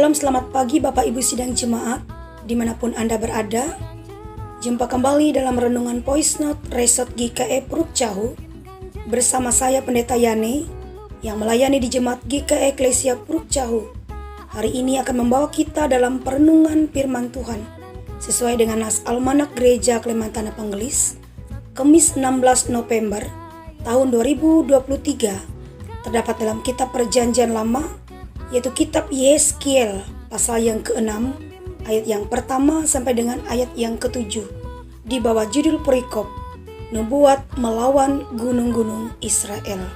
Shalom, selamat pagi Bapak Ibu Sidang Jemaat, dimanapun Anda berada. Jumpa kembali dalam Renungan Voice Note Resort GKE Puruk Cahu bersama saya Pendeta Yani yang melayani di Jemaat GKE Eklesia Puruk Cahu. Hari ini akan membawa kita dalam perenungan firman Tuhan sesuai dengan nas Almanak Gereja Klementana Panggelis, Kamis 16 November tahun 2023, terdapat dalam kitab Perjanjian Lama, yaitu kitab Yeskiel pasal yang ke-6 ayat yang pertama sampai dengan ayat yang ke-7 di bawah judul perikop Nubuat melawan gunung-gunung Israel.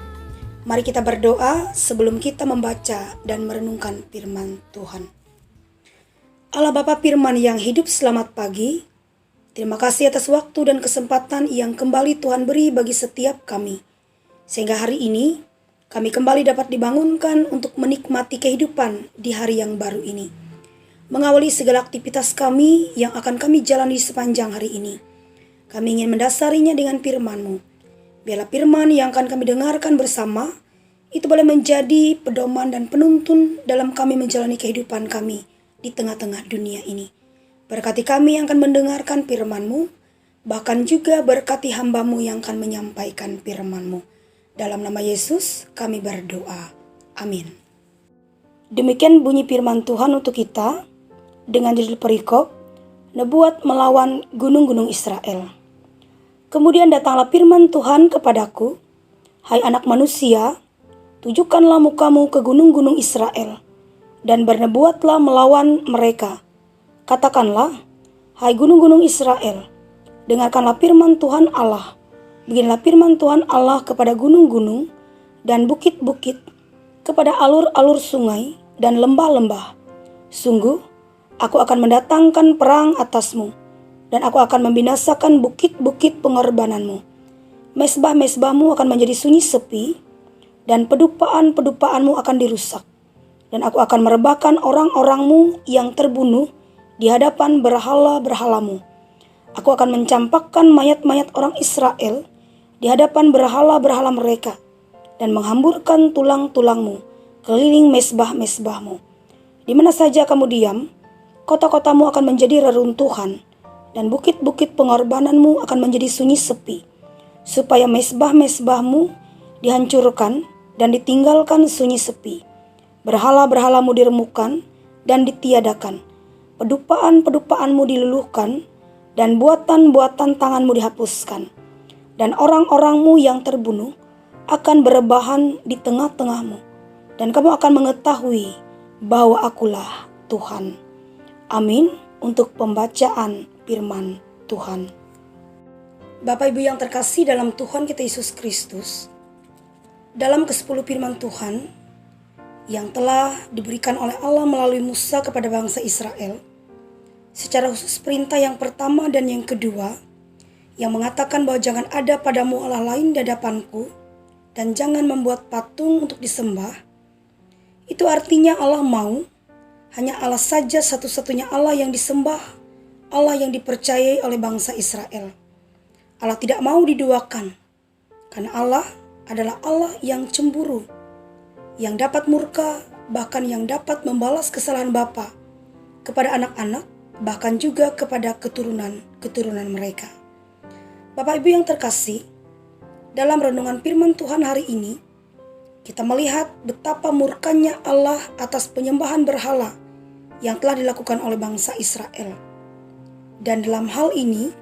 Mari kita berdoa sebelum kita membaca dan merenungkan firman Tuhan. Allah Bapa firman yang hidup, selamat pagi. Terima kasih atas waktu dan kesempatan yang kembali Tuhan beri bagi setiap kami, sehingga hari ini kami kembali dapat dibangunkan untuk menikmati kehidupan di hari yang baru ini. Mengawali segala aktivitas kami yang akan kami jalani sepanjang hari ini, kami ingin mendasarinya dengan firman-Mu. Biarlah firman yang akan kami dengarkan bersama itu boleh menjadi pedoman dan penuntun dalam kami menjalani kehidupan kami di tengah-tengah dunia ini. Berkati kami yang akan mendengarkan firman-Mu, bahkan juga berkati hamba-Mu yang akan menyampaikan firman-Mu. Dalam nama Yesus kami berdoa. Amin. Demikian bunyi firman Tuhan untuk kita dengan judul perikop Nubuat melawan gunung-gunung Israel. Kemudian datanglah firman Tuhan kepadaku, hai anak manusia, tujukanlah mukamu ke gunung-gunung Israel dan bernubuatlah melawan mereka. Katakanlah, hai gunung-gunung Israel, dengarkanlah firman Tuhan Allah. Beginilah firman Tuhan Allah kepada gunung-gunung dan bukit-bukit, kepada alur-alur sungai dan lembah-lembah. Sungguh, aku akan mendatangkan perang atasmu, dan aku akan membinasakan bukit-bukit pengorbananmu. Mesbah-mesbahmu akan menjadi sunyi sepi, dan pedupaan-pedupaanmu akan dirusak. Dan aku akan merebahkan orang-orangmu yang terbunuh di hadapan berhala-berhalamu. Aku akan mencampakkan mayat-mayat orang Israel di hadapan berhala-berhala mereka, dan menghamburkan tulang-tulangmu keliling mesbah-mesbahmu. Di mana saja kamu diam, kota-kotamu akan menjadi reruntuhan, dan bukit-bukit pengorbananmu akan menjadi sunyi sepi, supaya mesbah-mesbahmu dihancurkan dan ditinggalkan sunyi sepi. Berhala-berhalamu diremukkan dan ditiadakan, pedupaan-pedupaanmu diluluhkan, dan buatan-buatan tanganmu dihapuskan. Dan orang-orangmu yang terbunuh akan berebahan di tengah-tengahmu, dan kamu akan mengetahui bahwa akulah Tuhan. Amin. Untuk pembacaan firman Tuhan. Bapak Ibu yang terkasih dalam Tuhan kita Yesus Kristus, dalam ke-10 firman Tuhan yang telah diberikan oleh Allah melalui Musa kepada bangsa Israel, secara khusus perintah yang pertama dan yang kedua, yang mengatakan bahwa jangan ada padamu Allah lain di hadapanku, dan jangan membuat patung untuk disembah. Itu artinya Allah mau hanya Allah saja satu-satunya Allah yang disembah, Allah yang dipercayai oleh bangsa Israel. Allah tidak mau diduakan, karena Allah adalah Allah yang cemburu, yang dapat murka, bahkan yang dapat membalas kesalahan bapa kepada anak-anak, bahkan juga kepada keturunan-keturunan mereka. Bapak Ibu yang terkasih, dalam renungan firman Tuhan hari ini, kita melihat betapa murkanya Allah atas penyembahan berhala yang telah dilakukan oleh bangsa Israel. Dan dalam hal ini,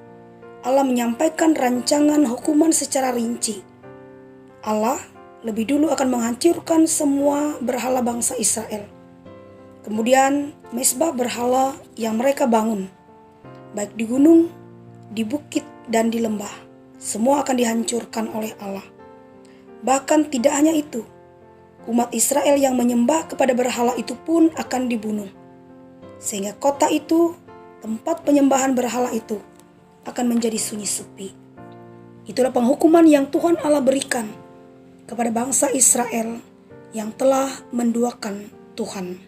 Allah menyampaikan rancangan hukuman secara rinci. Allah lebih dulu akan menghancurkan semua berhala bangsa Israel. Kemudian mesbah berhala yang mereka bangun, baik di gunung, di bukit, dan di lembah, semua akan dihancurkan oleh Allah. Bahkan tidak hanya itu, umat Israel yang menyembah kepada berhala itu pun akan dibunuh, sehingga kota itu, tempat penyembahan berhala itu, akan menjadi sunyi sepi. Itulah penghukuman yang Tuhan Allah berikan kepada bangsa Israel yang telah menduakan Tuhan.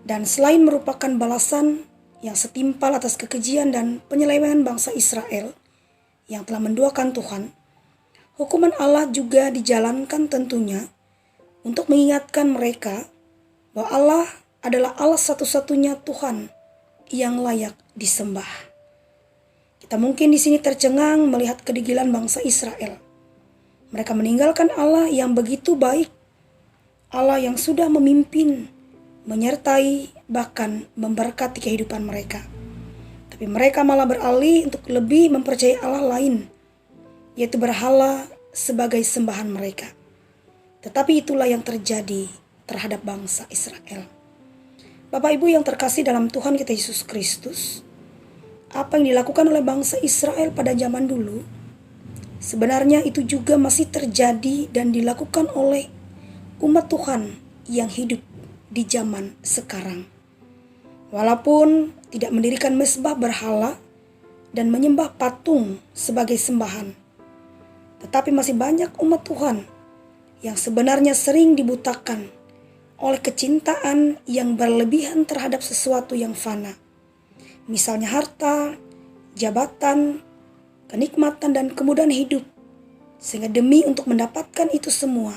Dan selain merupakan balasan yang setimpal atas kekejian dan penyelewengan bangsa Israel yang telah menduakan Tuhan, hukuman Allah juga dijalankan tentunya untuk mengingatkan mereka bahwa Allah adalah Allah satu-satunya Tuhan yang layak disembah. Kita mungkin di sini tercengang melihat kedegilan bangsa Israel. Mereka meninggalkan Allah yang begitu baik, Allah yang sudah memimpin, menyertai, bahkan memberkati kehidupan mereka. Tapi mereka malah beralih untuk lebih mempercayai Allah lain, yaitu berhala sebagai sembahan mereka. Tetapi itulah yang terjadi terhadap bangsa Israel. Bapak Ibu yang terkasih dalam Tuhan kita Yesus Kristus, apa yang dilakukan oleh bangsa Israel pada zaman dulu, sebenarnya itu juga masih terjadi dan dilakukan oleh umat Tuhan yang hidup di zaman sekarang. Walaupun tidak mendirikan mezbah berhala dan menyembah patung sebagai sembahan, tetapi masih banyak umat Tuhan yang sebenarnya sering dibutakan oleh kecintaan yang berlebihan terhadap sesuatu yang fana. Misalnya harta, jabatan, kenikmatan, dan kemudahan hidup. Sehingga demi untuk mendapatkan itu semua,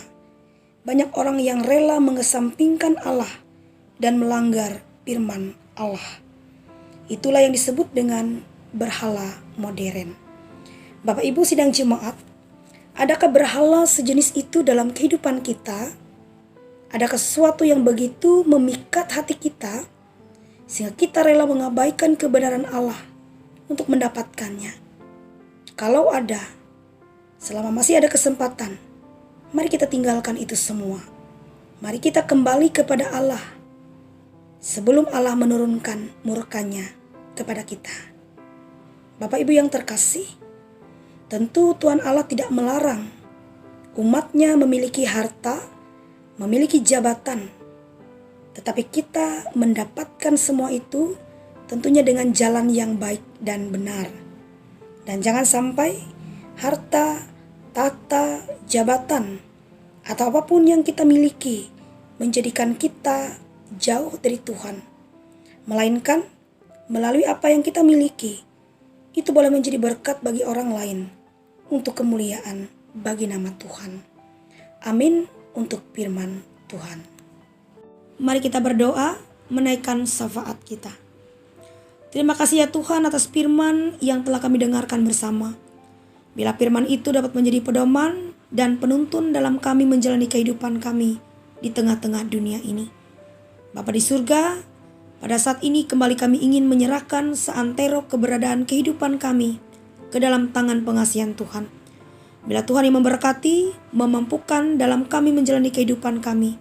banyak orang yang rela mengesampingkan Allah dan melanggar firman Allah. Itulah yang disebut dengan berhala modern. Bapak Ibu sidang jemaat, adakah berhala sejenis itu dalam kehidupan kita? Adakah sesuatu yang begitu memikat hati kita sehingga kita rela mengabaikan kebenaran Allah untuk mendapatkannya? Kalau ada, selama masih ada kesempatan, mari kita tinggalkan itu semua. Mari kita kembali kepada Allah sebelum Allah menurunkan murkanya kepada kita. Bapak Ibu yang terkasih, tentu Tuhan Allah tidak melarang umatnya memiliki harta, memiliki jabatan. Tetapi kita mendapatkan semua itu tentunya dengan jalan yang baik dan benar. Dan jangan sampai harta, tata, jabatan, atau apapun yang kita miliki menjadikan kita jauh dari Tuhan. Melainkan melalui apa yang kita miliki, itu boleh menjadi berkat bagi orang lain untuk kemuliaan bagi nama Tuhan. Amin untuk firman Tuhan. Mari kita berdoa menaikkan syafaat kita. Terima kasih ya Tuhan atas firman yang telah kami dengarkan bersama. Bila firman itu dapat menjadi pedoman dan penuntun dalam kami menjalani kehidupan kami di tengah-tengah dunia ini. Bapa di surga, pada saat ini kembali kami ingin menyerahkan seantero keberadaan kehidupan kami ke dalam tangan pengasihan Tuhan. Bila Tuhan yang memberkati, memampukan dalam kami menjalani kehidupan kami,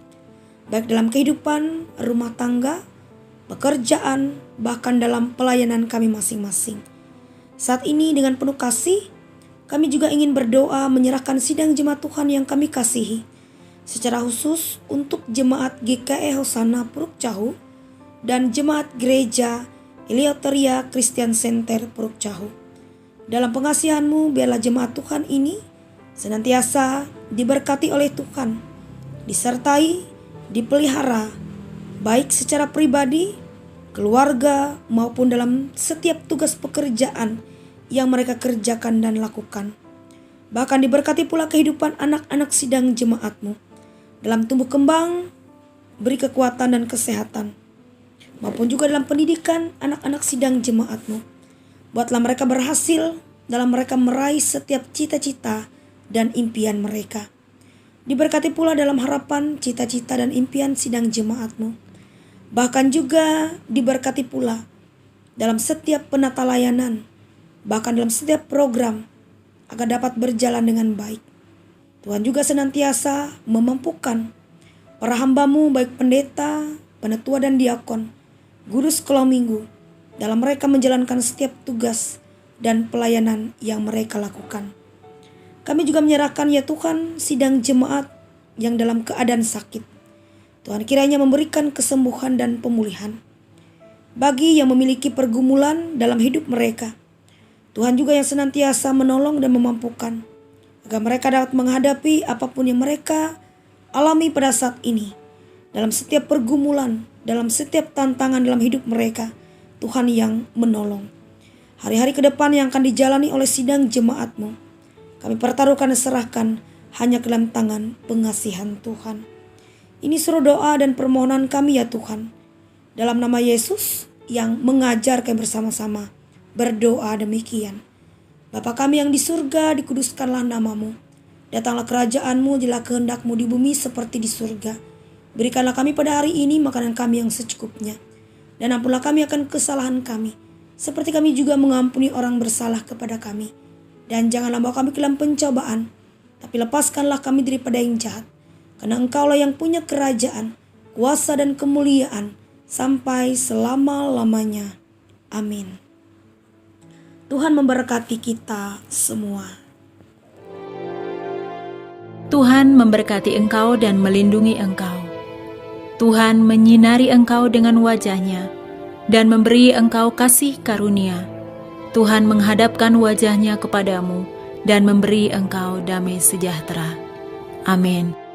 baik dalam kehidupan rumah tangga, pekerjaan, bahkan dalam pelayanan kami masing-masing. Saat ini dengan penuh kasih, kami juga ingin berdoa menyerahkan sidang jemaat Tuhan yang kami kasihi, secara khusus untuk jemaat GKE Hosana Puruk Cahu dan jemaat gereja Eleuteria Christian Center Puruk Cahu. Dalam pengasihan-Mu, biarlah jemaat Tuhan ini senantiasa diberkati oleh Tuhan, disertai, dipelihara, baik secara pribadi, keluarga, maupun dalam setiap tugas pekerjaan yang mereka kerjakan dan lakukan. Bahkan diberkati pula kehidupan anak-anak sidang jemaat-Mu dalam tumbuh kembang, beri kekuatan dan kesehatan, maupun juga dalam pendidikan anak-anak sidang jemaat-Mu. Buatlah mereka berhasil dalam mereka meraih setiap cita-cita dan impian mereka. Diberkati pula dalam harapan, cita-cita dan impian sidang jemaat-Mu. Bahkan juga diberkati pula dalam setiap penata layanan, bahkan dalam setiap program, agar dapat berjalan dengan baik. Tuhan juga senantiasa memampukan para hamba-Mu, baik pendeta, penetua dan diakon, guru sekolah minggu, dalam mereka menjalankan setiap tugas dan pelayanan yang mereka lakukan. Kami juga menyerahkan ya Tuhan sidang jemaat yang dalam keadaan sakit. Tuhan kiranya memberikan kesembuhan dan pemulihan. Bagi yang memiliki pergumulan dalam hidup mereka, Tuhan juga yang senantiasa menolong dan memampukan, agar mereka dapat menghadapi apapun yang mereka alami pada saat ini. Dalam setiap pergumulan, dalam setiap tantangan dalam hidup mereka, Tuhan yang menolong. Hari-hari ke depan yang akan dijalani oleh sidang jemaat-Mu, kami pertaruhkan dan serahkan hanya ke dalam tangan pengasihan Tuhan. Ini seru doa dan permohonan kami ya Tuhan. Dalam nama Yesus yang mengajar kami bersama-sama berdoa demikian. Bapa kami yang di surga, dikuduskanlah namamu. Datanglah kerajaan-Mu, jadilah kehendak-Mu di bumi seperti di surga. Berikanlah kami pada hari ini makanan kami yang secukupnya. Dan ampunlah kami akan kesalahan kami, seperti kami juga mengampuni orang bersalah kepada kami. Dan janganlah bawa kami ke dalam pencobaan, tapi lepaskanlah kami daripada yang jahat. Karena Engkaulah yang punya kerajaan, kuasa dan kemuliaan, sampai selama-lamanya. Amin. Tuhan memberkati kita semua. Tuhan memberkati engkau dan melindungi engkau. Tuhan menyinari engkau dengan wajah-Nya dan memberi engkau kasih karunia. Tuhan menghadapkan wajah-Nya kepadamu dan memberi engkau damai sejahtera. Amin.